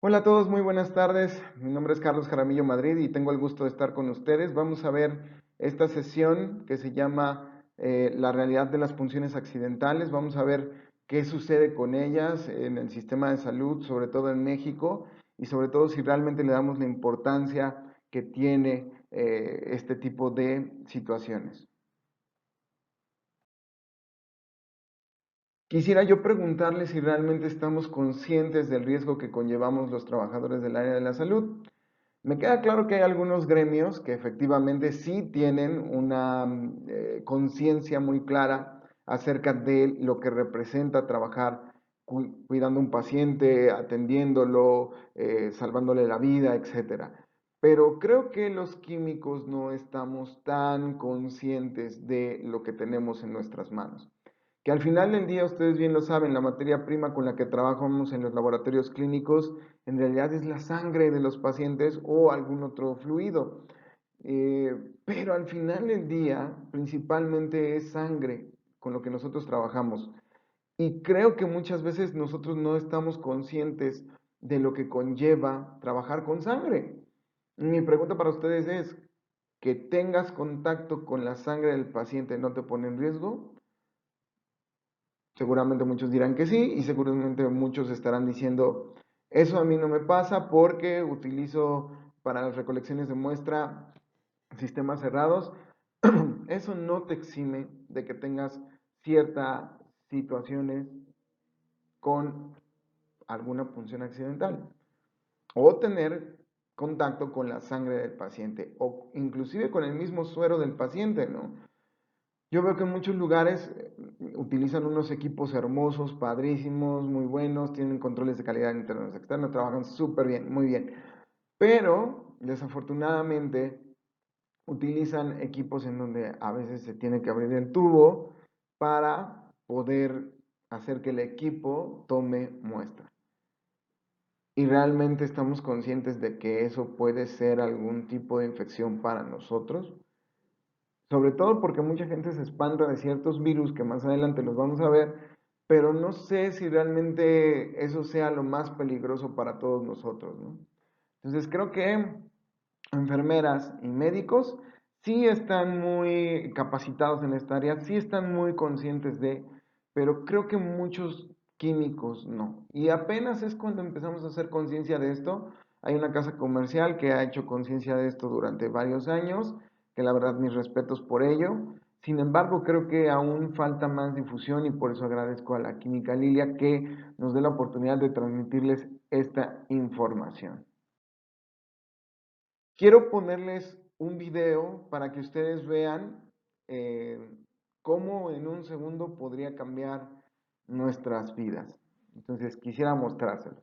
Hola a todos, muy buenas tardes. Mi nombre es Carlos Jaramillo Madrid y tengo el gusto de estar con ustedes. Vamos a ver esta sesión que se llama La realidad de las funciones accidentales. Vamos a ver qué sucede con ellas en el sistema de salud, sobre todo en México, y sobre todo si realmente le damos la importancia que tiene este tipo de situaciones. Quisiera yo preguntarle si realmente estamos conscientes del riesgo que conllevamos los trabajadores del área de la salud. Me queda claro que hay algunos gremios que efectivamente sí tienen una conciencia muy clara acerca de lo que representa trabajar cuidando a un paciente, atendiéndolo, salvándole la vida, etcétera. Pero creo que los químicos no estamos tan conscientes de lo que tenemos en nuestras manos. Que al final del día, ustedes bien lo saben, la materia prima con la que trabajamos en los laboratorios clínicos en realidad es la sangre de los pacientes o algún otro fluido. Pero al final del día, principalmente es sangre con lo que nosotros trabajamos. Y creo que muchas veces nosotros no estamos conscientes de lo que conlleva trabajar con sangre. Mi pregunta para ustedes es, ¿que tengas contacto con la sangre del paciente no te pone en riesgo? Seguramente muchos dirán que sí y seguramente muchos estarán diciendo, eso a mí no me pasa porque utilizo para las recolecciones de muestra sistemas cerrados. Eso no te exime de que tengas ciertas situaciones con alguna punción accidental o tener contacto con la sangre del paciente o inclusive con el mismo suero del paciente, ¿no? Yo veo que en muchos lugares utilizan unos equipos hermosos, padrísimos, muy buenos, tienen controles de calidad internos y externos, trabajan súper bien, muy bien. Pero desafortunadamente utilizan equipos en donde a veces se tiene que abrir el tubo para poder hacer que el equipo tome muestra. Y realmente estamos conscientes de que eso puede ser algún tipo de infección para nosotros. Sobre todo porque mucha gente se espanta de ciertos virus que más adelante los vamos a ver, pero no sé si realmente eso sea lo más peligroso para todos nosotros, ¿no? Entonces creo que enfermeras y médicos sí están muy capacitados en esta área, sí están muy conscientes de, pero creo que muchos químicos no. Y apenas es cuando empezamos a hacer conciencia de esto. Hay una casa comercial que ha hecho conciencia de esto durante varios años, que la verdad mis respetos por ello. Sin embargo, creo que aún falta más difusión y por eso agradezco a la Química Lilia que nos dé la oportunidad de transmitirles esta información. Quiero ponerles un video para que ustedes vean eh, cómo en un segundo podría cambiar nuestras vidas. Entonces quisiera mostrárselos.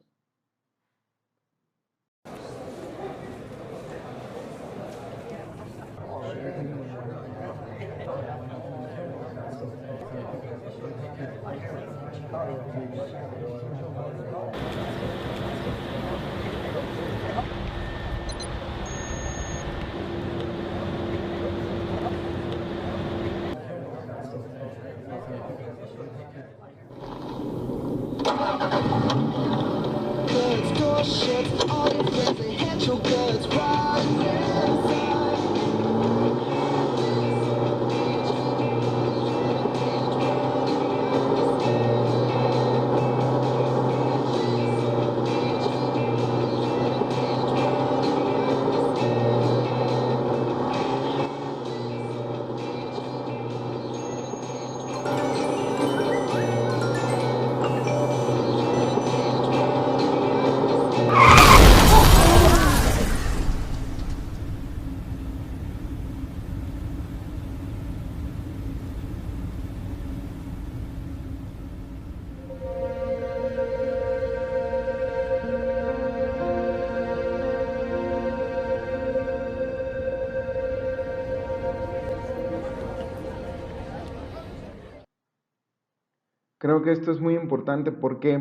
Creo que esto es muy importante porque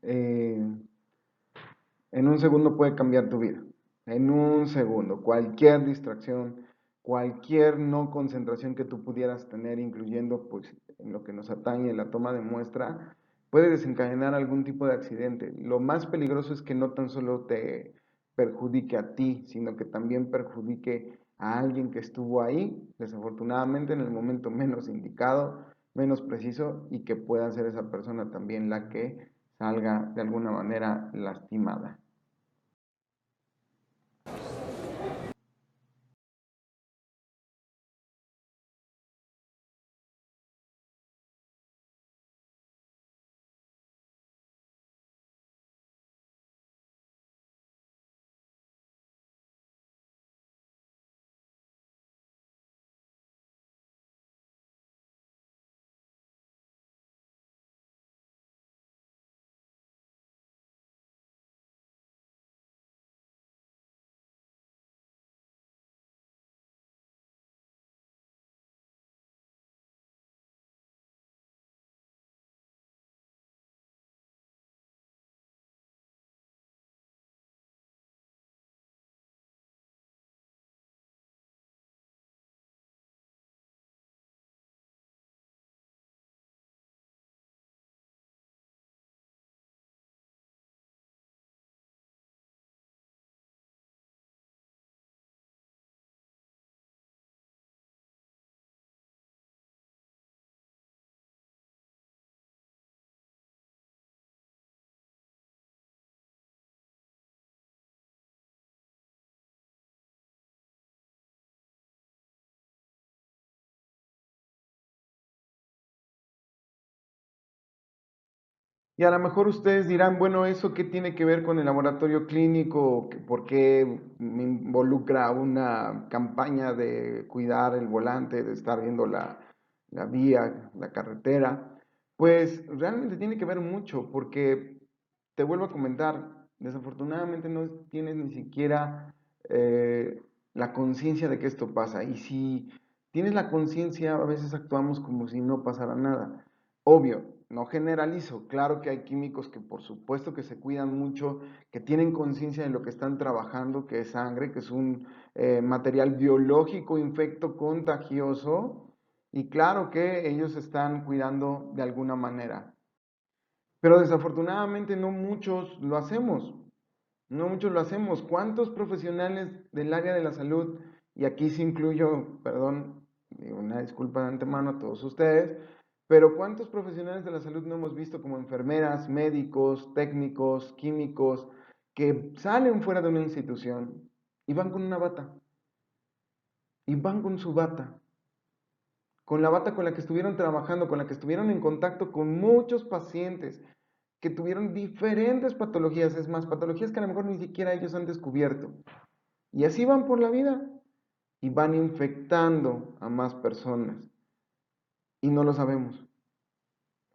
en un segundo puede cambiar tu vida. En un segundo. Cualquier distracción, cualquier no concentración que tú pudieras tener, incluyendo pues en lo que nos atañe la toma de muestra, puede desencadenar algún tipo de accidente. Lo más peligroso es que no tan solo te perjudique a ti, sino que también perjudique a alguien que estuvo ahí, desafortunadamente en el momento menos indicado, menos preciso, y que pueda ser esa persona también la que salga de alguna manera lastimada. Y a lo mejor ustedes dirán, bueno, ¿eso qué tiene que ver con el laboratorio clínico? ¿Por qué me involucra una campaña de cuidar el volante, de estar viendo la vía, la carretera? Pues realmente tiene que ver mucho, porque te vuelvo a comentar, desafortunadamente no tienes ni siquiera la conciencia de que esto pasa. Y si tienes la conciencia, a veces actuamos como si no pasara nada. Obvio, no generalizo, claro que hay químicos que por supuesto que se cuidan mucho, que tienen conciencia de lo que están trabajando, que es sangre, que es un material biológico infecto contagioso, y claro que ellos están cuidando de alguna manera. Pero desafortunadamente no muchos lo hacemos, no muchos lo hacemos. ¿Cuántos profesionales del área de la salud, y aquí sí incluyo, perdón, una disculpa de antemano a todos ustedes, pero cuántos profesionales de la salud no hemos visto como enfermeras, médicos, técnicos, químicos, que salen fuera de una institución y van con una bata, y van con su bata, con la bata con la que estuvieron trabajando, con la que estuvieron en contacto con muchos pacientes que tuvieron diferentes patologías, es más, patologías que a lo mejor ni siquiera ellos han descubierto. Y así van por la vida y van infectando a más personas y no lo sabemos.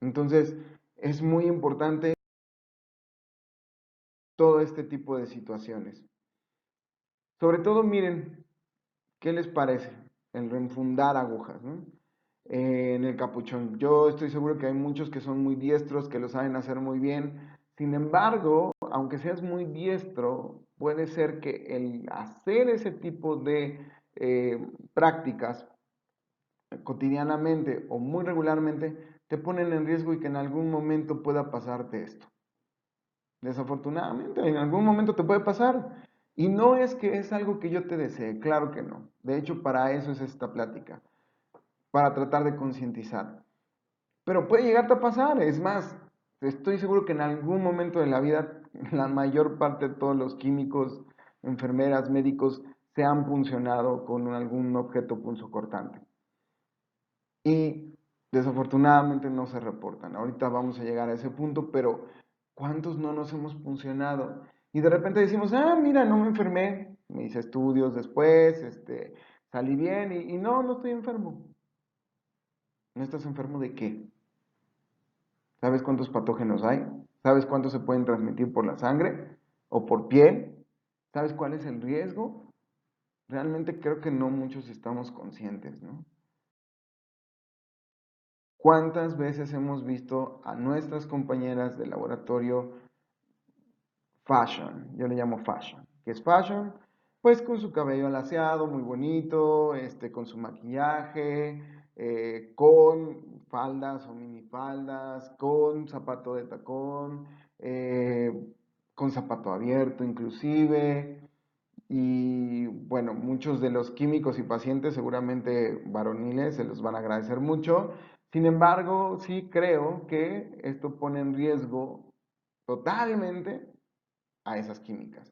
Entonces, es muy importante todo este tipo de situaciones. Sobre todo, miren, ¿qué les parece? El reenfundar agujas, ¿no? En el capuchón. Yo estoy seguro que hay muchos que son muy diestros, que lo saben hacer muy bien. Sin embargo, aunque seas muy diestro, puede ser que el hacer ese tipo de prácticas cotidianamente o muy regularmente te ponen en riesgo y que en algún momento pueda pasarte esto. Desafortunadamente, en algún momento te puede pasar. Y no es que es algo que yo te desee, claro que no. De hecho, para eso es esta plática, para tratar de concientizar. Pero puede llegarte a pasar, es más, estoy seguro que en algún momento de la vida, la mayor parte de todos los químicos, enfermeras, médicos, se han puncionado con algún objeto punzocortante. Y desafortunadamente no se reportan. Ahorita vamos a llegar a ese punto, pero ¿cuántos no nos hemos funcionado? Y de repente decimos, ah, mira, no me enfermé, me hice estudios después, salí bien y no, no estoy enfermo. ¿No estás enfermo de qué? ¿Sabes cuántos patógenos hay? ¿Sabes cuántos se pueden transmitir por la sangre o por piel? ¿Sabes cuál es el riesgo? Realmente creo que no muchos estamos conscientes, ¿no? ¿Cuántas veces hemos visto a nuestras compañeras de laboratorio fashion? Yo le llamo fashion. ¿Qué es fashion? Pues con su cabello alaciado, muy bonito, con su maquillaje, con faldas o minifaldas, con zapato de tacón, eh, con zapato abierto inclusive. Y bueno, muchos de los químicos y pacientes, seguramente varoniles, se los van a agradecer mucho. Sin embargo, sí creo que esto pone en riesgo totalmente a esas químicas.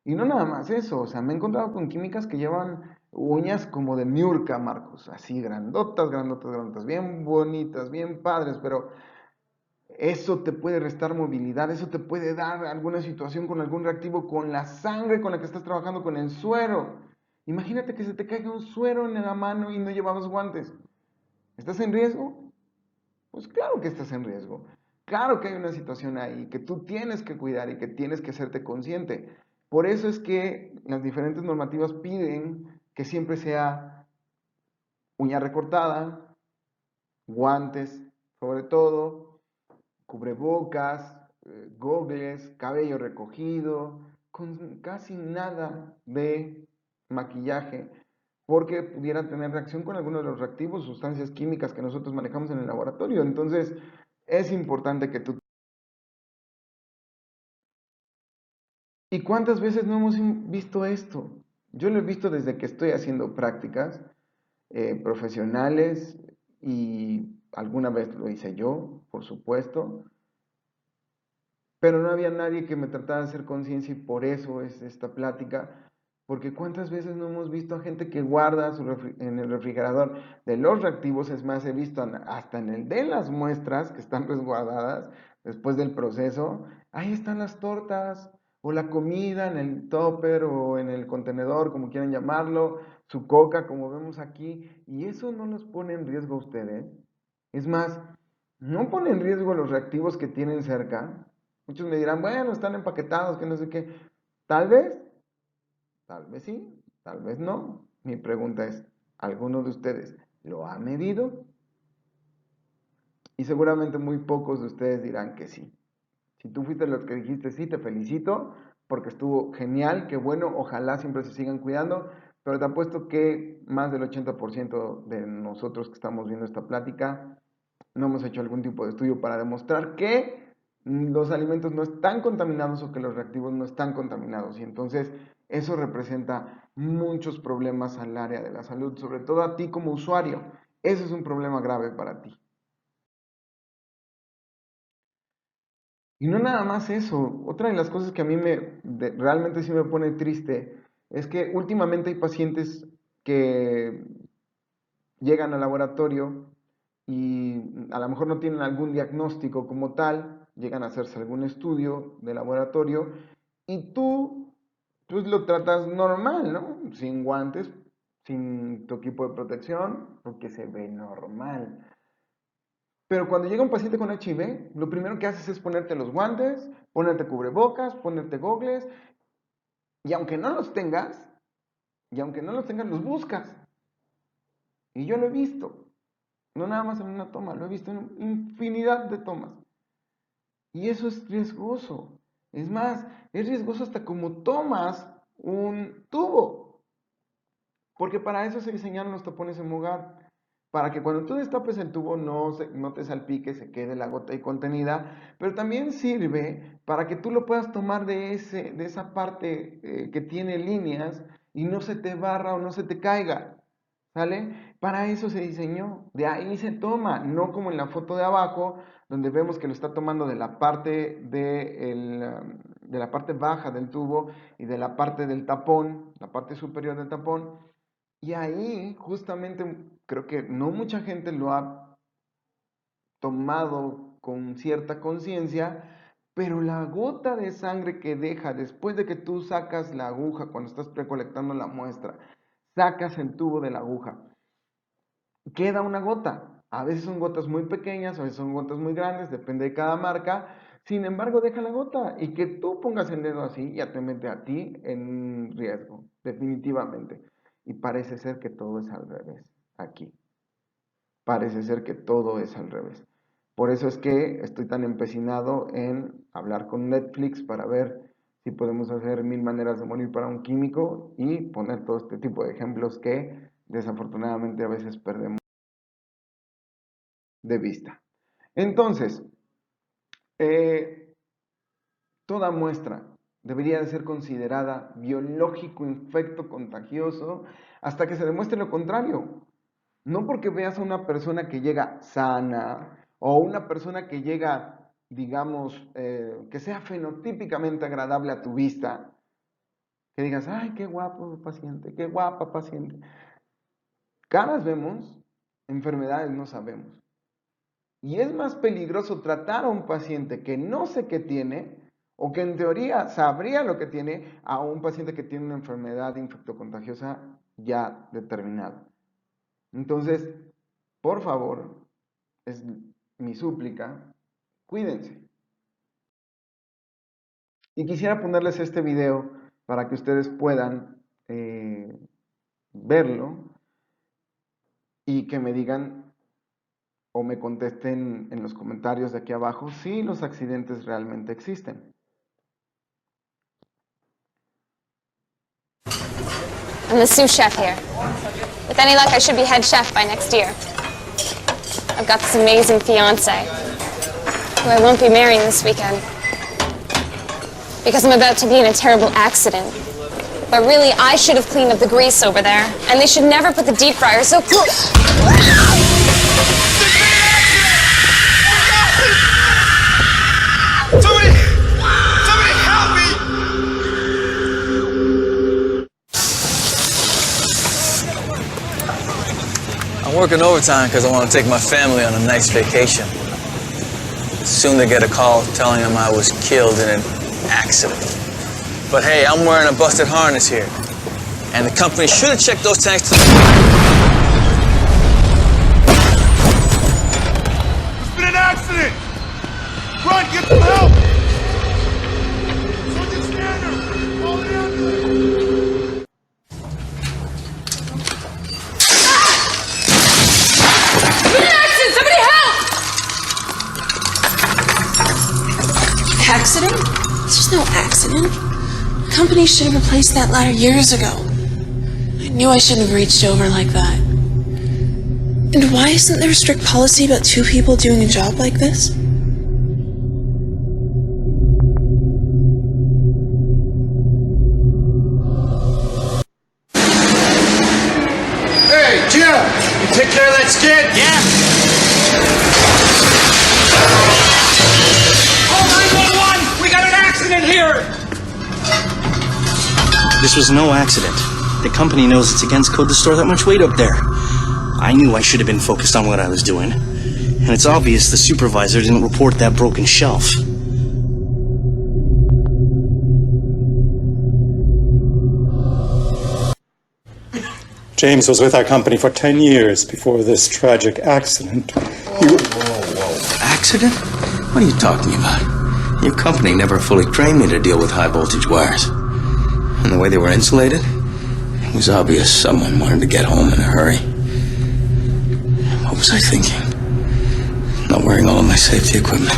Y no nada más eso, o sea, me he encontrado con químicas que llevan uñas como de Niurka, Marcos, así grandotas, grandotas, grandotas, bien bonitas, bien padres, pero eso te puede restar movilidad, eso te puede dar alguna situación con algún reactivo, con la sangre con la que estás trabajando, con el suero. Imagínate que se te caiga un suero en la mano y no llevabas guantes. ¿Estás en riesgo? Pues claro que estás en riesgo. Claro que hay una situación ahí que tú tienes que cuidar y que tienes que hacerte consciente. Por eso es que las diferentes normativas piden que siempre sea uña recortada, guantes, sobre todo, cubrebocas, gogles, cabello recogido, con casi nada de maquillaje, porque pudieran tener reacción con algunos de los reactivos, sustancias químicas que nosotros manejamos en el laboratorio. Entonces, es importante que tú... ¿Y cuántas veces no hemos visto esto? Yo lo he visto desde que estoy haciendo prácticas profesionales y alguna vez lo hice yo, por supuesto, pero no había nadie que me tratara de hacer conciencia y por eso es esta plática, porque cuántas veces no hemos visto a gente que guarda en el refrigerador de los reactivos, es más, he visto hasta en el de las muestras que están resguardadas después del proceso, ahí están las tortas o la comida en el topper o en el contenedor, como quieran llamarlo, su coca, como vemos aquí, y eso no los pone en riesgo a ustedes. Es más, no pone en riesgo los reactivos que tienen cerca. Muchos me dirán, bueno, están empaquetados, que no sé qué. Tal vez sí, tal vez no. Mi pregunta es, ¿alguno de ustedes lo ha medido? Y seguramente muy pocos de ustedes dirán que sí. Si tú fuiste los que dijiste sí, te felicito, porque estuvo genial, qué bueno, ojalá siempre se sigan cuidando, pero te apuesto que más del 80% de nosotros que estamos viendo esta plática no hemos hecho algún tipo de estudio para demostrar que los alimentos no están contaminados o que los reactivos no están contaminados. Y entonces eso representa muchos problemas al área de la salud, sobre todo a ti como usuario. Eso es un problema grave para ti. Y no nada más eso. Otra de las cosas que a mí realmente sí me pone triste es que últimamente hay pacientes que llegan al laboratorio y a lo mejor no tienen algún diagnóstico como tal, llegan a hacerse algún estudio de laboratorio y tú pues lo tratas normal, ¿no? Sin guantes, sin tu equipo de protección, porque se ve normal. Pero cuando llega un paciente con HIV, lo primero que haces es ponerte los guantes, ponerte cubrebocas, ponerte gogles, y aunque no los tengas, los buscas. Y yo lo he visto. No nada más en una toma, lo he visto en infinidad de tomas. Y eso es riesgoso. Es más, es riesgoso hasta como tomas un tubo. Porque para eso se diseñaron los tapones en hogar. Para que cuando tú destapes el tubo no te salpique, se quede la gota ahí contenida. Pero también sirve para que tú lo puedas tomar de esa parte que tiene líneas y no se te barra o no se te caiga. ¿Sale? Para eso se diseñó, de ahí se toma, no como en la foto de abajo, donde vemos que lo está tomando de la parte de la parte baja del tubo y de la parte del tapón, la parte superior del tapón, y ahí justamente creo que no mucha gente lo ha tomado con cierta conciencia, pero la gota de sangre que deja después de que tú sacas la aguja, cuando estás recolectando la muestra, sacas el tubo de la aguja, queda una gota. A veces son gotas muy pequeñas, a veces son gotas muy grandes, depende de cada marca. Sin embargo, deja la gota y que tú pongas el dedo así ya te mete a ti en riesgo, definitivamente. Y parece ser que todo es al revés aquí. Parece ser que todo es al revés. Por eso es que estoy tan empecinado en hablar con Netflix para ver si podemos hacer 1000 maneras de morir para un químico y poner todo este tipo de ejemplos que desafortunadamente a veces perdemos. de vista. Entonces, eh, toda muestra debería de ser considerada biológico infecto contagioso hasta que se demuestre lo contrario. No porque veas a una persona que llega sana o una persona que llega, digamos, que sea fenotípicamente agradable a tu vista, que digas, ay, qué guapo paciente, qué guapa paciente. Caras vemos, enfermedades no sabemos. Y es más peligroso tratar a un paciente que no sé qué tiene o que en teoría sabría lo que tiene a un paciente que tiene una enfermedad infectocontagiosa ya determinada. Entonces, por favor, es mi súplica, cuídense. Y quisiera ponerles este video para que ustedes puedan verlo y que me digan o me contesten en los comentarios de aquí abajo si los accidentes realmente existen. I'm the sous chef here. With any luck, I should be head chef by next year. I've got this amazing fiance, who I won't be marrying this weekend, because I'm about to be in a terrible accident. But really, I should have cleaned up the grease over there, and they should never put the deep fryer so close. Somebody help me! I'm working overtime because I want to take my family on a nice vacation. Soon they get a call telling them I was killed in an accident. But hey, I'm wearing a busted harness here. And the company should have checked those tanks to There's been an accident! Run, get some help! Sergeant Standard! Call the ambulance! Somebody help! Accident? There's no accident. The company should have replaced that ladder years ago. I knew I shouldn't have reached over like that. And why isn't there a strict policy about two people doing a job like this? Hey, Jim! You take care of that skid? Yeah! Oh, 911! We got an accident here! This was no accident. The company knows it's against code to store that much weight up there. I knew I should have been focused on what I was doing. And it's obvious the supervisor didn't report that broken shelf. James was with our company for 10 years before this tragic accident. Accident? What are you talking about? Your company never fully trained me to deal with high voltage wires. And the way they were insulated, it was obvious someone wanted to get home in a hurry. What was I thinking? Not wearing all of my safety equipment.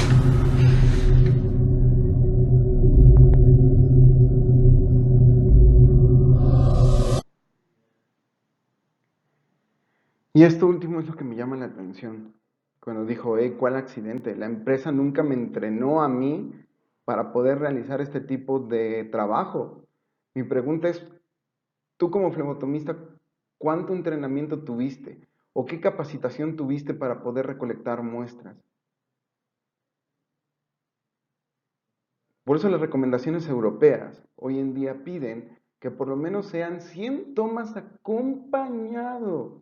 Y esto último es lo que me llama la atención. Cuando dijo, ¿cuál accidente? La empresa nunca me entrenó a mí para poder realizar este tipo de trabajo. Mi pregunta es, tú como flebotomista, ¿cuánto entrenamiento tuviste? ¿O qué capacitación tuviste para poder recolectar muestras? Por eso las recomendaciones europeas hoy en día piden que por lo menos sean 100 tomas acompañado.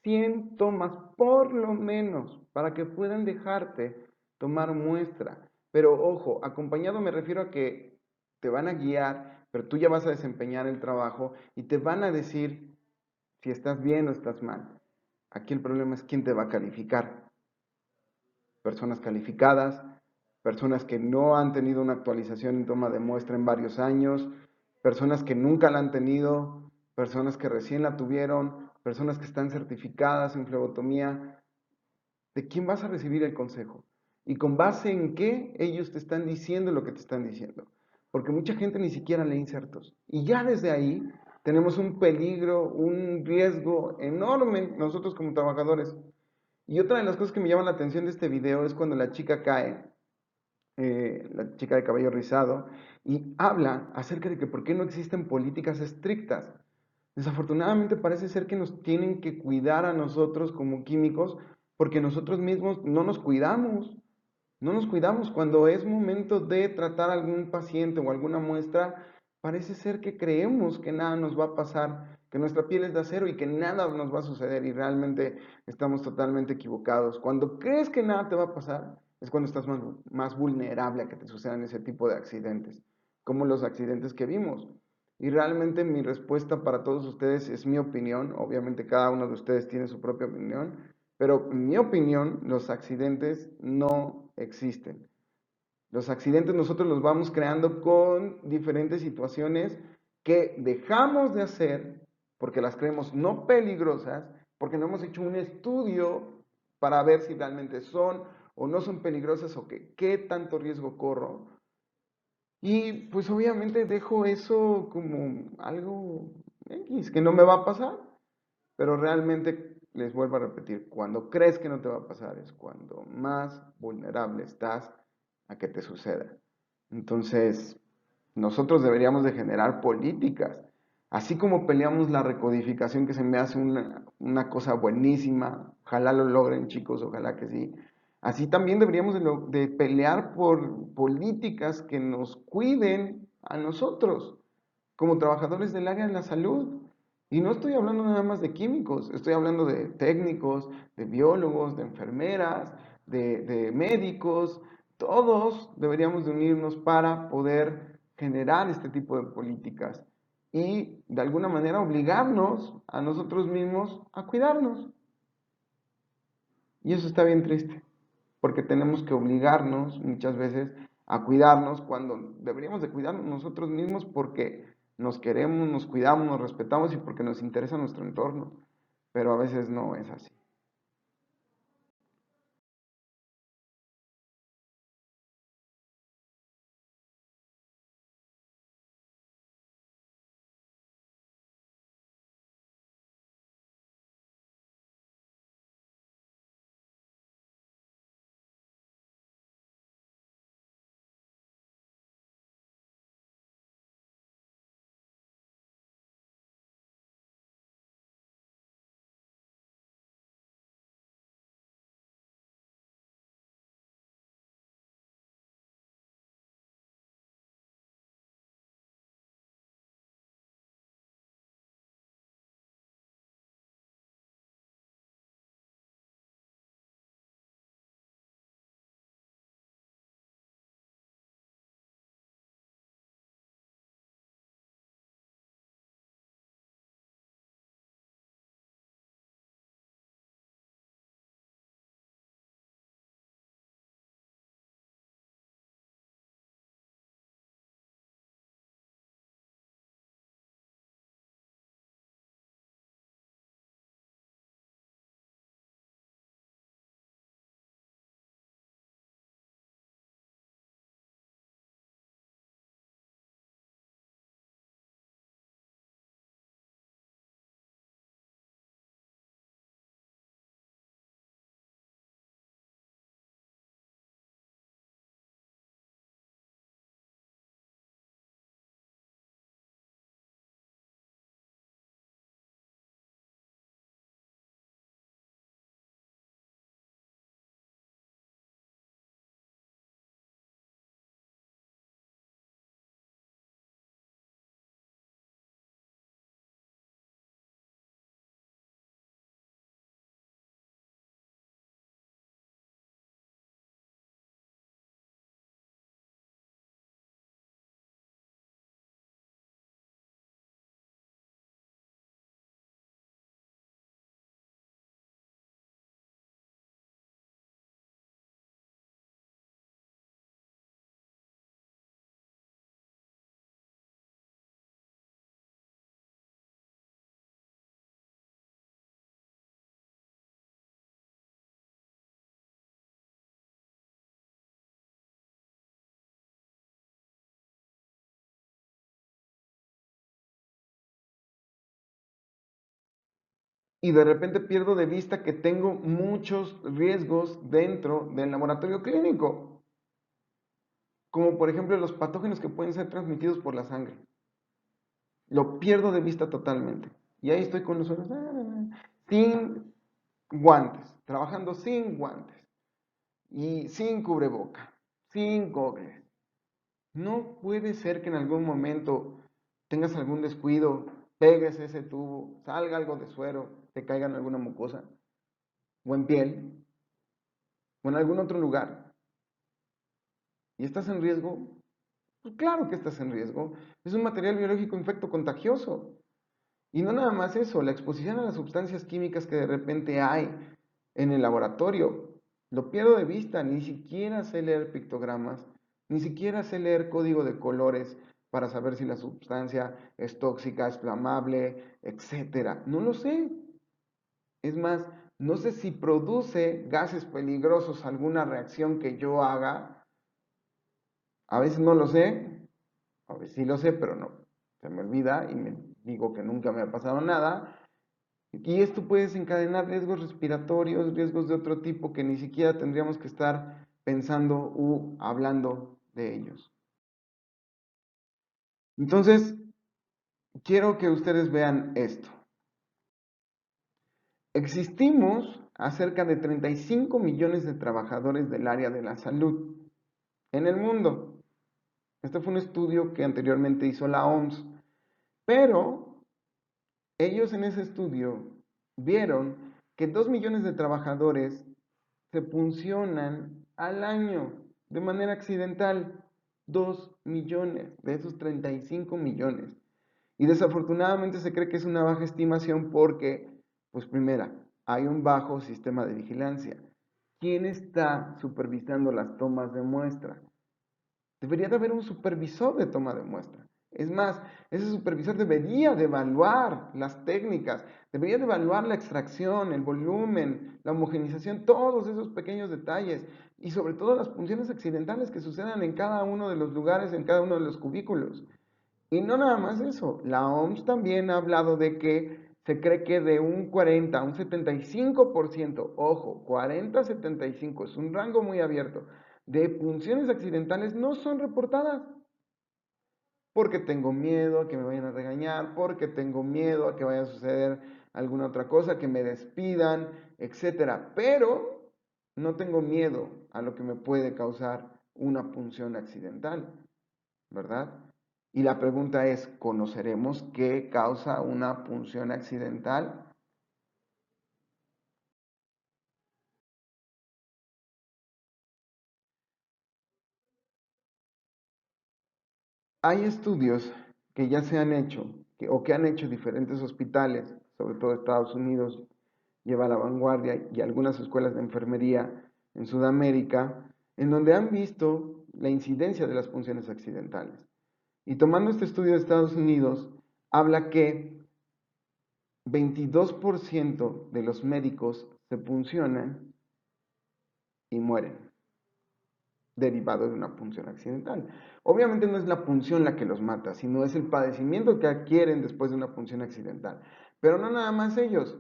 100 tomas por lo menos para que puedan dejarte tomar muestra. Pero ojo, acompañado me refiero a que te van a guiar, pero tú ya vas a desempeñar el trabajo y te van a decir si estás bien o estás mal. Aquí el problema es quién te va a calificar. Personas calificadas, personas que no han tenido una actualización en toma de muestra en varios años, personas que nunca la han tenido, personas que recién la tuvieron, personas que están certificadas en flebotomía. ¿De quién vas a recibir el consejo? ¿Y con base en qué ellos te están diciendo lo que te están diciendo? Porque mucha gente ni siquiera lee insertos. Y ya desde ahí tenemos un peligro, un riesgo enorme nosotros como trabajadores. Y otra de las cosas que me llama la atención de este video es cuando la chica cae, la chica de cabello rizado, y habla acerca de que por qué no existen políticas estrictas. Desafortunadamente parece ser que nos tienen que cuidar a nosotros como químicos porque nosotros mismos no nos cuidamos. No nos cuidamos. Cuando es momento de tratar a algún paciente o alguna muestra, parece ser que creemos que nada nos va a pasar, que nuestra piel es de acero y que nada nos va a suceder y realmente estamos totalmente equivocados. Cuando crees que nada te va a pasar, es cuando estás más vulnerable a que te sucedan ese tipo de accidentes, como los accidentes que vimos. Y realmente mi respuesta para todos ustedes es mi opinión. Obviamente cada uno de ustedes tiene su propia opinión, pero en mi opinión los accidentes no existen. Los accidentes nosotros los vamos creando con diferentes situaciones que dejamos de hacer porque las creemos no peligrosas, porque no hemos hecho un estudio para ver si realmente son o no son peligrosas o qué tanto riesgo corro. Y pues obviamente dejo eso como algo X, que no me va a pasar, pero realmente les vuelvo a repetir, cuando crees que no te va a pasar es cuando más vulnerable estás a que te suceda. Entonces, nosotros deberíamos de generar políticas, así como peleamos la recodificación, que se me hace una cosa buenísima, ojalá lo logren chicos, ojalá que sí. Así también deberíamos de pelear por políticas que nos cuiden a nosotros, como trabajadores del área de la salud. Y no estoy hablando nada más de químicos, estoy hablando de técnicos, de biólogos, de enfermeras, de médicos. Todos deberíamos de unirnos para poder generar este tipo de políticas y de alguna manera obligarnos a nosotros mismos a cuidarnos. Y eso está bien triste, porque tenemos que obligarnos muchas veces a cuidarnos cuando deberíamos de cuidarnos nosotros mismos porque nos queremos, nos cuidamos, nos respetamos y porque nos interesa nuestro entorno. Pero a veces no es así. y de repente pierdo de vista que tengo muchos riesgos dentro del laboratorio clínico, como por ejemplo los patógenos que pueden ser transmitidos por la sangre. Lo pierdo de vista totalmente. Y ahí estoy con los ojos sin guantes, trabajando sin guantes y sin cubreboca, sin gogles. No puede ser que en algún momento tengas algún descuido, pegues ese tubo, salga algo de suero, te caiga en alguna mucosa, o en piel, o en algún otro lugar. ¿Y estás en riesgo? Pues claro que estás en riesgo. Es un material biológico infecto contagioso. Y no nada más eso, la exposición a las sustancias químicas que de repente hay en el laboratorio. Lo pierdo de vista, ni siquiera sé leer pictogramas, ni siquiera sé leer código de colores para saber si la sustancia es tóxica, es flamable, etc. No lo sé. Es más, no sé si produce gases peligrosos alguna reacción que yo haga. A veces no lo sé, a veces sí lo sé, pero no. Se me olvida y me digo que nunca me ha pasado nada. Y esto puede desencadenar riesgos respiratorios, riesgos de otro tipo que ni siquiera tendríamos que estar pensando u hablando de ellos. Entonces, quiero que ustedes vean esto. Existimos a cerca de 35 millones de trabajadores del área de la salud en el mundo. Este fue un estudio que anteriormente hizo la OMS, pero ellos en ese estudio vieron que 2 millones de trabajadores se puncionan al año de manera accidental. 2 millones de esos 35 millones. Y desafortunadamente se cree que es una baja estimación porque, pues primera, hay un bajo sistema de vigilancia. ¿Quién está supervisando las tomas de muestra? Debería de haber un supervisor de toma de muestra. Es más, ese supervisor debería de evaluar las técnicas, debería de evaluar la extracción, el volumen, la homogenización, todos esos pequeños detalles y sobre todo las punciones accidentales que sucedan en cada uno de los lugares, en cada uno de los cubículos. Y no nada más eso, la OMS también ha hablado de que se cree que de un 40 a un 75%, ojo, 40 a 75, es un rango muy abierto, de punciones accidentales no son reportadas. Porque tengo miedo a que me vayan a regañar, porque tengo miedo a que vaya a suceder alguna otra cosa, que me despidan, etc. Pero no tengo miedo a lo que me puede causar una punción accidental, ¿verdad? Y la pregunta es, ¿conoceremos qué causa una punción accidental? Hay estudios que ya se han hecho, o que han hecho diferentes hospitales, sobre todo Estados Unidos lleva a la vanguardia y algunas escuelas de enfermería en Sudamérica, en donde han visto la incidencia de las punciones accidentales. Y tomando este estudio de Estados Unidos, habla que 22% de los médicos se puncionan y mueren derivado de una punción accidental. Obviamente no es la punción la que los mata, sino es el padecimiento que adquieren después de una punción accidental. Pero no nada más ellos,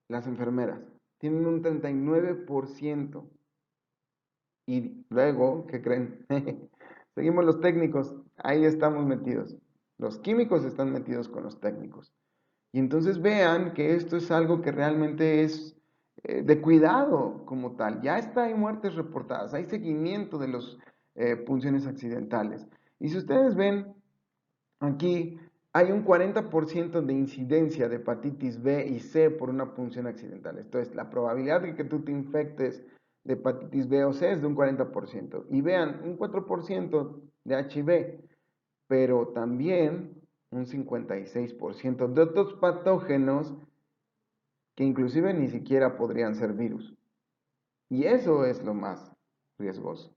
las enfermeras tienen un 39%. Y luego, ¿qué creen? Seguimos los técnicos, ahí estamos metidos. Los químicos están metidos con los técnicos. Y entonces vean que esto es algo que realmente es de cuidado como tal. Ya está, hay muertes reportadas, hay seguimiento de las punciones accidentales. Y si ustedes ven aquí, hay un 40% de incidencia de hepatitis B y C por una punción accidental. Esto es, la probabilidad de que tú te infectes de hepatitis B o C es de un 40%. Y vean, un 4% de HIV, pero también un 56% de otros patógenos que inclusive ni siquiera podrían ser virus. Y eso es lo más riesgoso.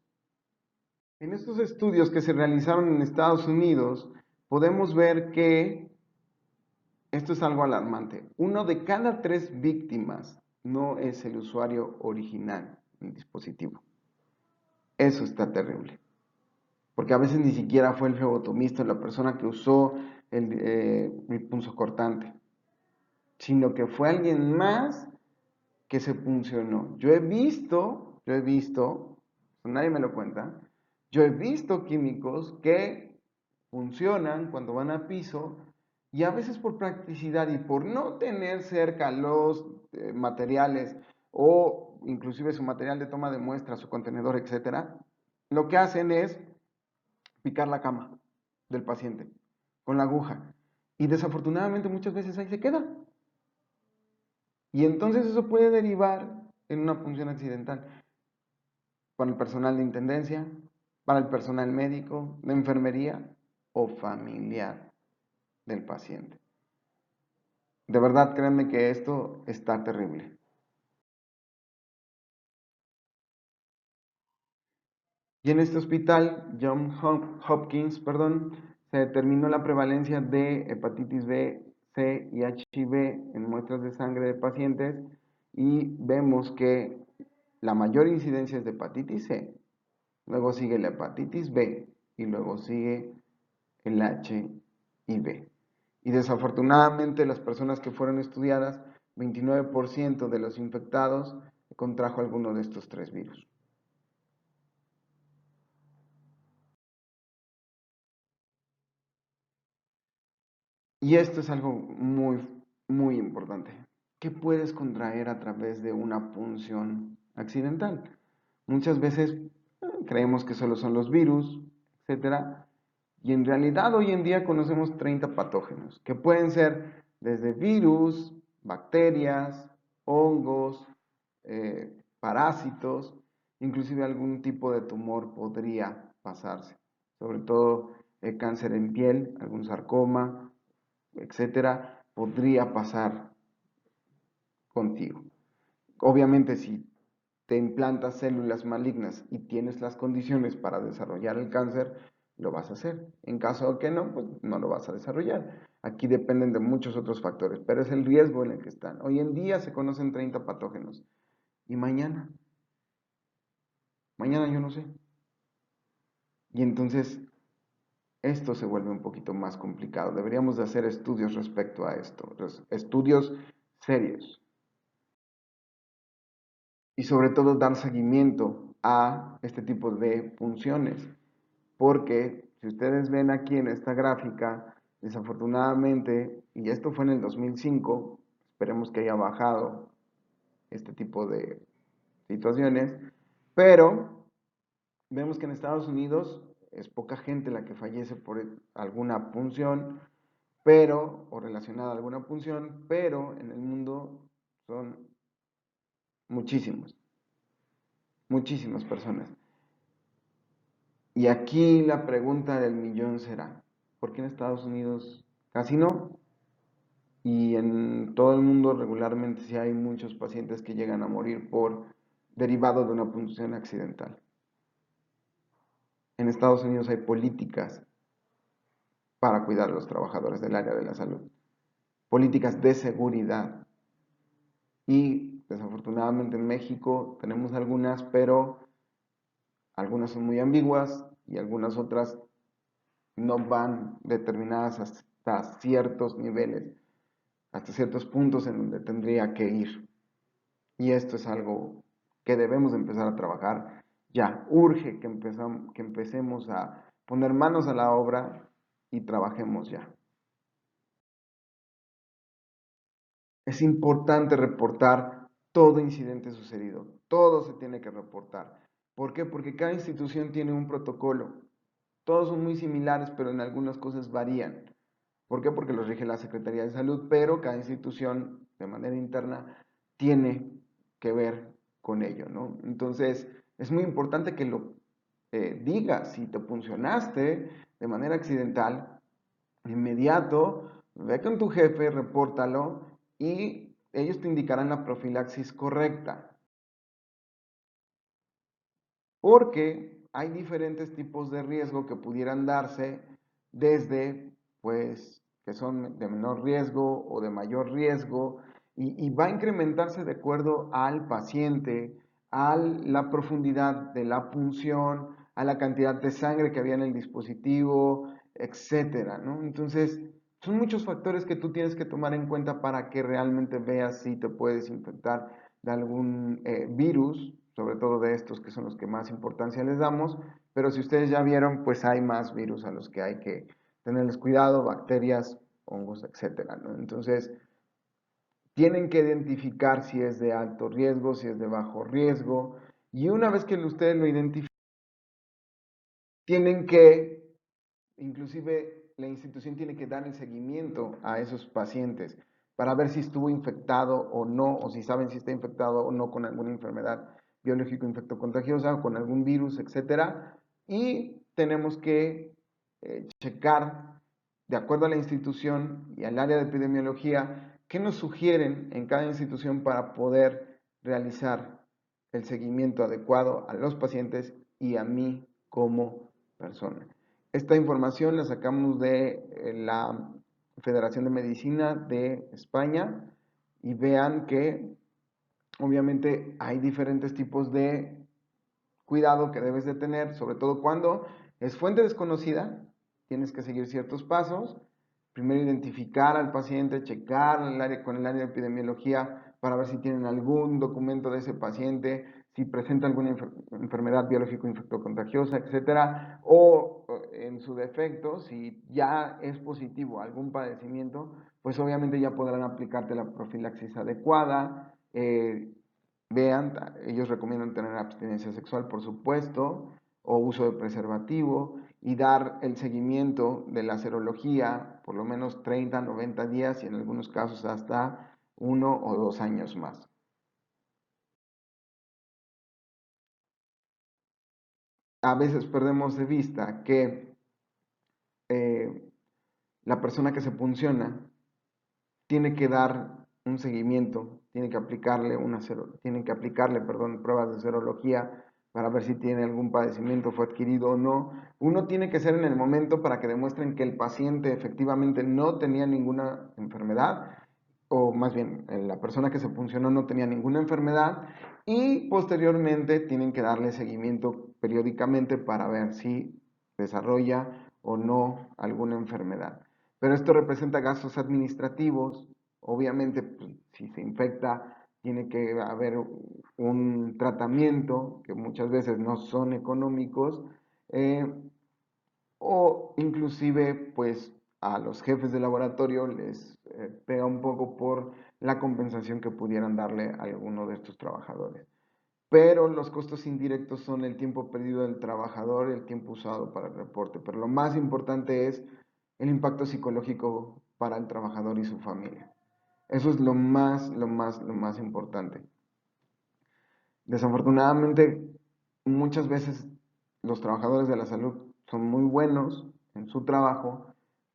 En estos estudios que se realizaron en Estados Unidos, podemos ver que esto es algo alarmante. 1 de cada 3 víctimas no es el usuario original del dispositivo. Eso está terrible. Porque a veces ni siquiera fue el flebotomista la persona que usó el punzocortante, sino que fue alguien más que se puncionó. Yo he visto, nadie me lo cuenta, yo he visto químicos que funcionan cuando van a piso y a veces por practicidad y por no tener cerca los materiales o inclusive su material de toma de muestra, su contenedor, etcétera, lo que hacen es picar la cama del paciente con la aguja. Y desafortunadamente muchas veces ahí se queda. Y entonces eso puede derivar en una punción accidental para el personal de intendencia, para el personal médico, de enfermería o familiar del paciente. De verdad, créanme que esto está terrible. Y en este hospital, Johns Hopkins, se determinó la prevalencia de hepatitis B, C y HIV en muestras de sangre de pacientes y vemos que la mayor incidencia es de hepatitis C, luego sigue la hepatitis B y luego sigue el HIV. Y desafortunadamente las personas que fueron estudiadas, 29% de los infectados contrajo alguno de estos tres virus. Y esto es algo muy importante. ¿Qué puedes contraer a través de una punción accidental? Muchas veces creemos que solo son los virus, etcétera, y en realidad hoy en día conocemos 30 patógenos, que pueden ser desde virus, bacterias, hongos, parásitos, inclusive algún tipo de tumor podría pasarse, sobre todo cáncer en piel, algún sarcoma, etcétera, podría pasar contigo. Obviamente, si te implantas células malignas y tienes las condiciones para desarrollar el cáncer, lo vas a hacer. En caso de que no, pues no lo vas a desarrollar. Aquí dependen de muchos otros factores, pero es el riesgo en el que están. Hoy en día se conocen 30 patógenos. ¿Y mañana? Mañana yo no sé. Y entonces esto se vuelve un poquito más complicado. Deberíamos de hacer estudios respecto a esto, estudios serios. Y sobre todo dar seguimiento a este tipo de funciones. Porque si ustedes ven aquí en esta gráfica, desafortunadamente, y esto fue en el 2005, esperemos que haya bajado este tipo de situaciones, pero vemos que en Estados Unidos es poca gente la que fallece por alguna punción, pero, o relacionada a alguna punción, pero en el mundo son muchísimas personas. Y aquí la pregunta del millón será, ¿por qué en Estados Unidos casi no? Y en todo el mundo regularmente sí hay muchos pacientes que llegan a morir por derivado de una punción accidental. En Estados Unidos hay políticas para cuidar a los trabajadores del área de la salud, políticas de seguridad. Y desafortunadamente en México tenemos algunas, pero algunas son muy ambiguas y algunas otras no van determinadas hasta ciertos niveles, hasta ciertos puntos en donde tendría que ir. Y esto es algo que debemos empezar a trabajar ya. Urge que empecemos a poner manos a la obra y trabajemos ya. Es importante reportar todo incidente sucedido. Todo se tiene que reportar. ¿Por qué? Porque cada institución tiene un protocolo. Todos son muy similares, pero en algunas cosas varían. ¿Por qué? Porque los rige la Secretaría de Salud, pero cada institución de manera interna tiene que ver con ello, ¿no? Entonces, es muy importante que lo digas. Si te puncionaste de manera accidental, de inmediato, ve con tu jefe, repórtalo y ellos te indicarán la profilaxis correcta. Porque hay diferentes tipos de riesgo que pudieran darse desde, pues, que son de menor riesgo o de mayor riesgo y va a incrementarse de acuerdo al paciente, a la profundidad de la punción, a la cantidad de sangre que había en el dispositivo, etcétera, ¿no? Entonces, Son muchos factores que tú tienes que tomar en cuenta para que realmente veas si te puedes infectar de algún virus, sobre todo de estos que son los que más importancia les damos, pero si ustedes ya vieron, pues hay más virus a los que hay que tenerles cuidado, bacterias, hongos, etcétera, ¿no? Entonces, tienen que identificar si es de alto riesgo, si es de bajo riesgo, y una vez que ustedes lo identifican, tienen que, inclusive la institución tiene que dar el seguimiento a esos pacientes para ver si estuvo infectado o no, o si saben si está infectado o no con alguna enfermedad biológico infectocontagiosa o con algún virus, etcétera. Y tenemos que checar, de acuerdo a la institución y al área de epidemiología, qué nos sugieren en cada institución para poder realizar el seguimiento adecuado a los pacientes y a mí como persona. Esta información la sacamos de la Federación de Medicina de España y vean que obviamente hay diferentes tipos de cuidado que debes de tener, sobre todo cuando es fuente desconocida, tienes que seguir ciertos pasos. Primero identificar al paciente, checar con el área de epidemiología para ver si tienen algún documento de ese paciente, si presenta alguna enfermedad biológico infectocontagiosa, etcétera, o en su defecto, si ya es positivo a algún padecimiento, pues obviamente ya podrán aplicarte la profilaxis adecuada. Vean, ellos recomiendan tener abstinencia sexual, por supuesto, o uso de preservativo y dar el seguimiento de la serología por lo menos 30, 90 días y en algunos casos hasta 1 o 2 años más. A veces perdemos de vista que la persona que se punciona tiene que dar un seguimiento, tiene que aplicarle pruebas de serología para ver si tiene algún padecimiento, fue adquirido o no. Uno tiene que ser en el momento para que demuestren que el paciente efectivamente no tenía ninguna enfermedad, o más bien la persona que se puncionó no tenía ninguna enfermedad, y posteriormente tienen que darle seguimiento periódicamente para ver si desarrolla o no alguna enfermedad. Pero esto representa gastos administrativos. Obviamente, pues, si se infecta, tiene que haber un tratamiento que muchas veces no son económicos, o inclusive, pues, a los jefes de laboratorio les pega un poco por la compensación que pudieran darle a alguno de estos trabajadores. Pero los costos indirectos son el tiempo perdido del trabajador y el tiempo usado para el reporte. Pero lo más importante es el impacto psicológico para el trabajador y su familia. Eso es lo más importante. Desafortunadamente, muchas veces los trabajadores de la salud son muy buenos en su trabajo,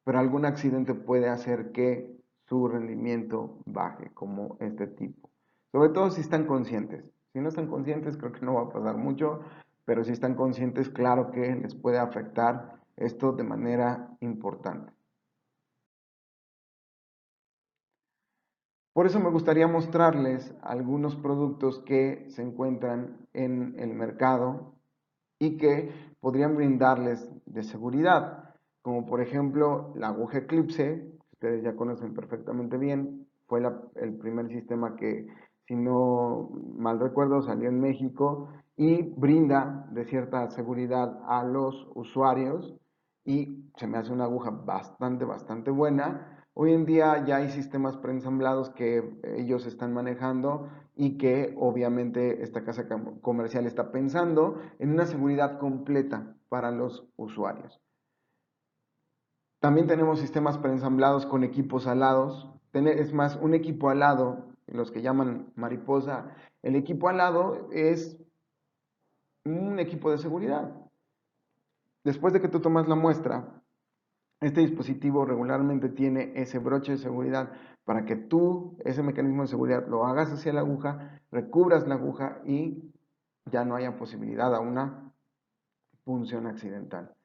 pero algún accidente puede hacer que su rendimiento baje, como este tipo. Sobre todo si están conscientes. Si no están conscientes, creo que no va a pasar mucho, pero si están conscientes, claro que les puede afectar esto de manera importante. Por eso me gustaría mostrarles algunos productos que se encuentran en el mercado y que podrían brindarles de seguridad, como por ejemplo la aguja Eclipse, que ustedes ya conocen perfectamente bien, fue el primer sistema que, si no mal recuerdo, salió en México y brinda de cierta seguridad a los usuarios y se me hace una aguja bastante buena. Hoy en día ya hay sistemas preensamblados que ellos están manejando y que obviamente esta casa comercial está pensando en una seguridad completa para los usuarios. También tenemos sistemas preensamblados con equipos alados. Es más, un equipo alado, los que llaman mariposa, el equipo alado es un equipo de seguridad. Después de que tú tomas la muestra, este dispositivo regularmente tiene ese broche de seguridad para que tú, ese mecanismo de seguridad, lo hagas hacia la aguja, recubras la aguja y ya no haya posibilidad a una punción accidental.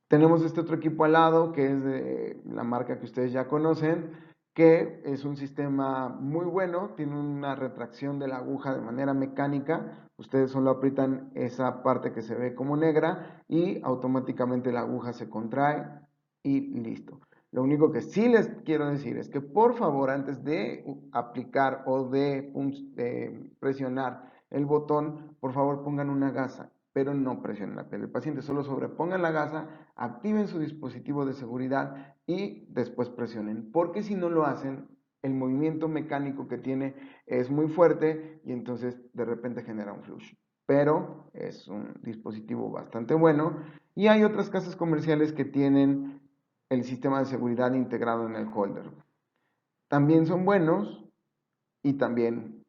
Tenemos este otro equipo al lado, que es de la marca que ustedes ya conocen, que es un sistema muy bueno, tiene una retracción de la aguja de manera mecánica. Ustedes solo aprietan esa parte que se ve como negra y automáticamente la aguja se contrae y listo. Lo único que sí les quiero decir es que por favor, antes de aplicar o de presionar el botón, por favor pongan una gasa, pero no presionen la piel del paciente, solo sobrepongan la gasa, activen su dispositivo de seguridad y después presionen, porque si no lo hacen, el movimiento mecánico que tiene es muy fuerte y entonces de repente genera un flush. Pero es un dispositivo bastante bueno y hay otras casas comerciales que tienen el sistema de seguridad integrado en el holder. También son buenos y también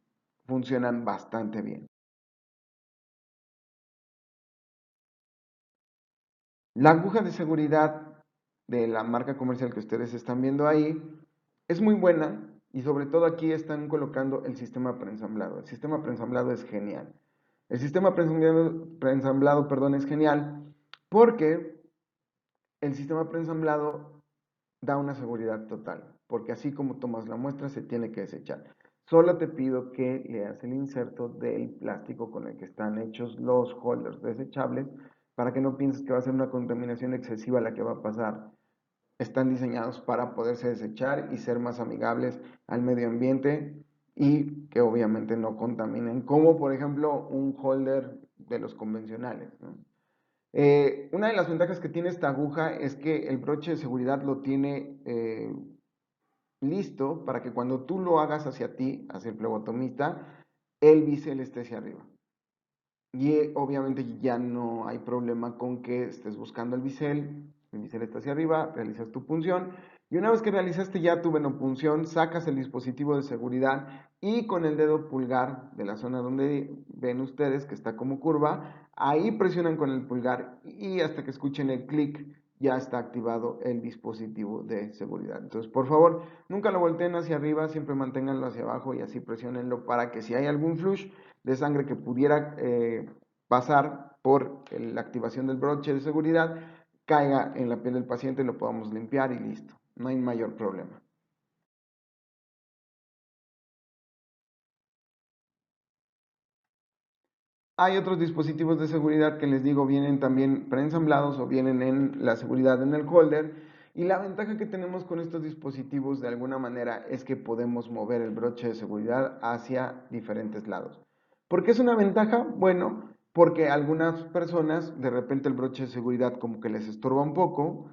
funcionan bastante bien. La aguja de seguridad de la marca comercial que ustedes están viendo ahí es muy buena y sobre todo aquí están colocando el sistema preensamblado. El sistema preensamblado es genial. El sistema preensamblado, perdón, es genial porque el sistema preensamblado da una seguridad total, porque así como tomas la muestra se tiene que desechar. Solo te pido que leas el inserto del plástico con el que están hechos los holders desechables para que no pienses que va a ser una contaminación excesiva la que va a pasar. Están diseñados para poderse desechar y ser más amigables al medio ambiente y que obviamente no contaminen, como por ejemplo un holder de los convencionales, ¿no? Una de las ventajas que tiene esta aguja es que el broche de seguridad lo tiene listo para que cuando tú lo hagas hacia ti, hacia el flebotomista, el bisel esté hacia arriba. Y obviamente ya no hay problema con que estés buscando el bisel está hacia arriba, realizas tu punción y una vez que realizaste ya tu venopunción, sacas el dispositivo de seguridad y con el dedo pulgar de la zona donde ven ustedes que está como curva, ahí presionan con el pulgar y hasta que escuchen el clic ya está activado el dispositivo de seguridad. Entonces, por favor, nunca lo volteen hacia arriba, siempre manténganlo hacia abajo y así presionenlo para que si hay algún flush de sangre que pudiera pasar por la activación del broche de seguridad, caiga en la piel del paciente, lo podamos limpiar y listo. No hay mayor problema. Hay otros dispositivos de seguridad que les digo vienen también preensamblados o vienen en la seguridad en el holder. Y la ventaja que tenemos con estos dispositivos de alguna manera es que podemos mover el broche de seguridad hacia diferentes lados. ¿Por qué es una ventaja? Bueno, porque a algunas personas de repente el broche de seguridad como que les estorba un poco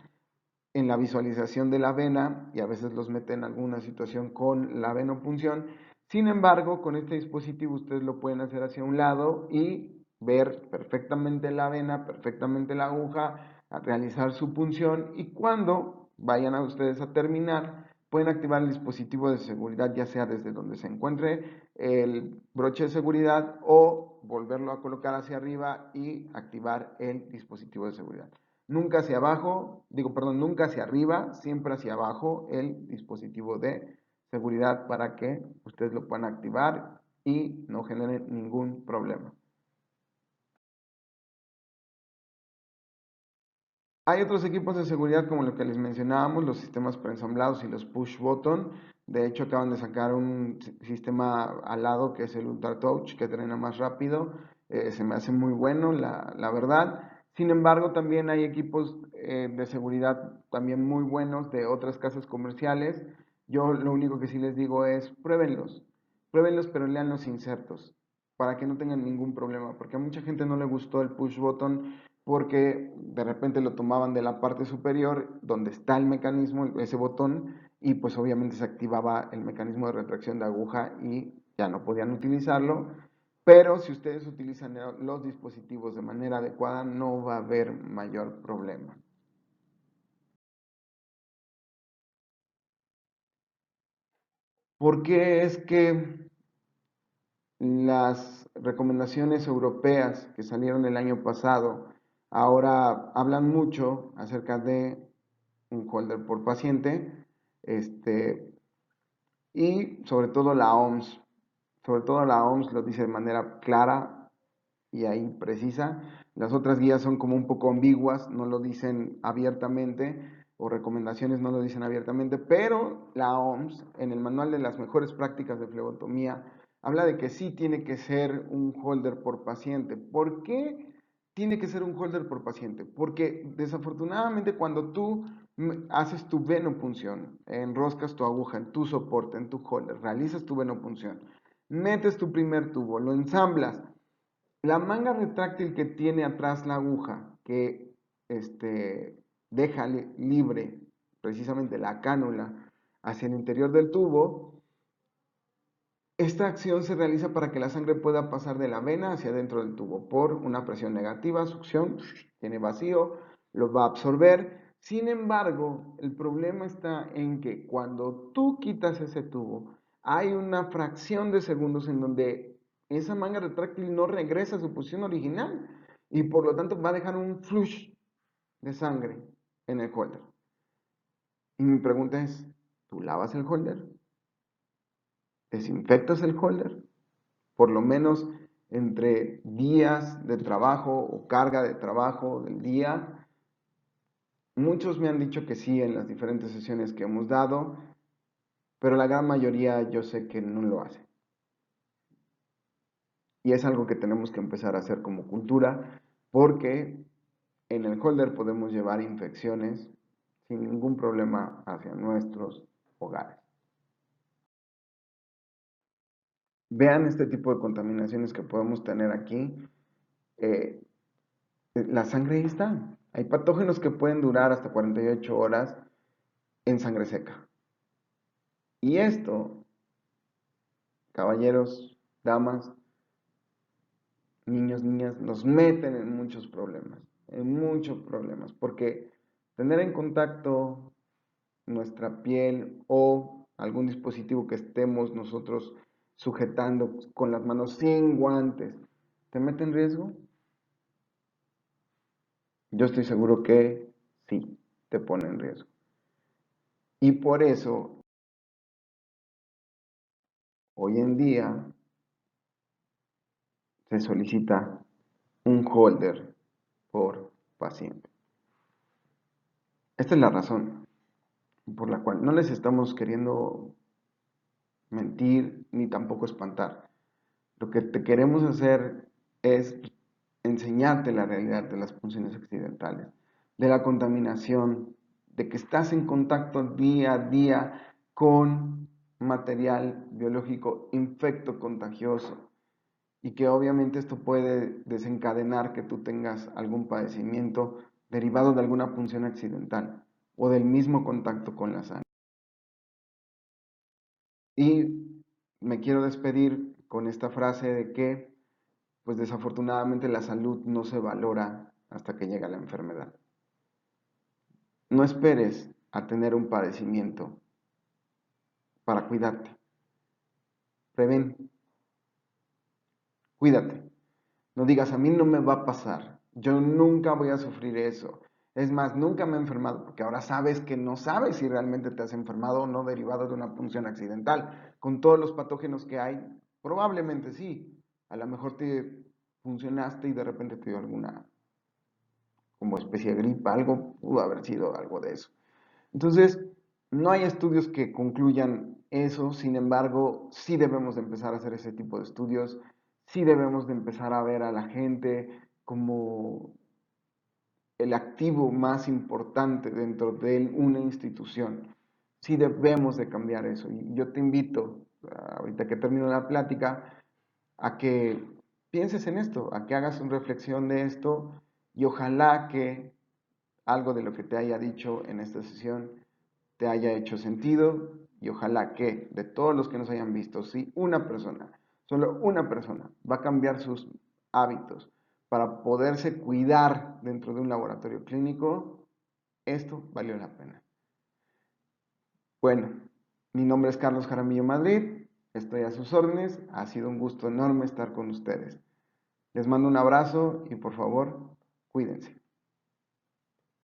en la visualización de la vena y a veces los mete en alguna situación con la venopunción. Sin embargo, con este dispositivo ustedes lo pueden hacer hacia un lado y ver perfectamente la vena, perfectamente la aguja, a realizar su punción y cuando vayan a ustedes a terminar, pueden activar el dispositivo de seguridad ya sea desde donde se encuentre el broche de seguridad o volverlo a colocar hacia arriba y activar el dispositivo de seguridad. Nunca hacia abajo, nunca hacia arriba, siempre hacia abajo el dispositivo de seguridad para que ustedes lo puedan activar y no generen ningún problema. Hay otros equipos de seguridad como lo que les mencionábamos, los sistemas preensamblados y los push button. De hecho, acaban de sacar un sistema al lado que es el Ultra Touch, que drena más rápido. Se me hace muy bueno, la verdad. Sin embargo, también hay equipos de seguridad también muy buenos de otras casas comerciales. Yo lo único que sí les digo es pruébenlos. Pruébenlos, pero lean los insertos para que no tengan ningún problema. Porque a mucha gente no le gustó el push button porque de repente lo tomaban de la parte superior donde está el mecanismo, ese botón, y pues obviamente se activaba el mecanismo de retracción de aguja y ya no podían utilizarlo. Pero si ustedes utilizan los dispositivos de manera adecuada, no va a haber mayor problema. ¿Por qué es que las recomendaciones europeas que salieron el año pasado ahora hablan mucho acerca de un holder por paciente? Y sobre todo la OMS. Sobre todo la OMS lo dice de manera clara y ahí precisa. Las otras guías son como un poco ambiguas, no lo dicen abiertamente, o recomendaciones no lo dicen abiertamente, pero la OMS en el manual de las mejores prácticas de flebotomía habla de que sí tiene que ser un holder por paciente. ¿Por qué tiene que ser un holder por paciente? Porque desafortunadamente cuando tú haces tu venopunción, enroscas tu aguja en tu soporte, en tu holder, realizas tu venopunción, metes tu primer tubo, lo ensamblas. La manga retráctil que tiene atrás la aguja, que deja libre precisamente la cánula hacia el interior del tubo, esta acción se realiza para que la sangre pueda pasar de la vena hacia dentro del tubo por una presión negativa, succión, tiene vacío, lo va a absorber. Sin embargo, el problema está en que cuando tú quitas ese tubo, hay una fracción de segundos en donde esa manga retráctil no regresa a su posición original y por lo tanto va a dejar un flush de sangre en el holder. Y mi pregunta es, ¿tú lavas el holder? ¿Desinfectas el holder? Por lo menos entre días de trabajo o carga de trabajo del día. Muchos me han dicho que sí en las diferentes sesiones que hemos dado, pero la gran mayoría yo sé que no lo hace. Y es algo que tenemos que empezar a hacer como cultura, porque en el holder podemos llevar infecciones sin ningún problema hacia nuestros hogares. Vean este tipo de contaminaciones que podemos tener aquí. La sangre ahí está. Hay patógenos que pueden durar hasta 48 horas en sangre seca. Y esto, caballeros, damas, niños, niñas, nos meten en muchos problemas, porque tener en contacto nuestra piel o algún dispositivo que estemos nosotros sujetando con las manos sin guantes, ¿te mete en riesgo? Yo estoy seguro que sí, te pone en riesgo. Y por eso, hoy en día, se solicita un holder por paciente. Esta es la razón por la cual no les estamos queriendo mentir ni tampoco espantar. Lo que te queremos hacer es enseñarte la realidad de las punciones accidentales, de la contaminación, de que estás en contacto día a día con material biológico infecto contagioso y que obviamente esto puede desencadenar que tú tengas algún padecimiento derivado de alguna punción accidental o del mismo contacto con la sangre. Y me quiero despedir con esta frase de que, pues desafortunadamente la salud no se valora hasta que llega la enfermedad. No esperes a tener un padecimiento para cuidarte. Prevén, cuídate. No digas, a mí no me va a pasar. Yo nunca voy a sufrir eso. Es más, nunca me he enfermado, porque ahora sabes que no sabes si realmente te has enfermado o no derivado de una punción accidental. Con todos los patógenos que hay, probablemente sí. A lo mejor te funcionaste y de repente te dio alguna como especie de gripa, algo pudo haber sido algo de eso. Entonces, no hay estudios que concluyan eso, sin embargo, sí debemos de empezar a hacer ese tipo de estudios, sí debemos de empezar a ver a la gente como el activo más importante dentro de una institución. Sí debemos de cambiar eso. Y yo te invito, ahorita que termino la plática, a que pienses en esto, a que hagas una reflexión de esto y ojalá que algo de lo que te haya dicho en esta sesión te haya hecho sentido y ojalá que de todos los que nos hayan visto, si una persona, solo una persona, va a cambiar sus hábitos para poderse cuidar dentro de un laboratorio clínico, esto valió la pena. Bueno, mi nombre es Carlos Jaramillo Madrid, estoy a sus órdenes, ha sido un gusto enorme estar con ustedes. Les mando un abrazo y por favor, cuídense.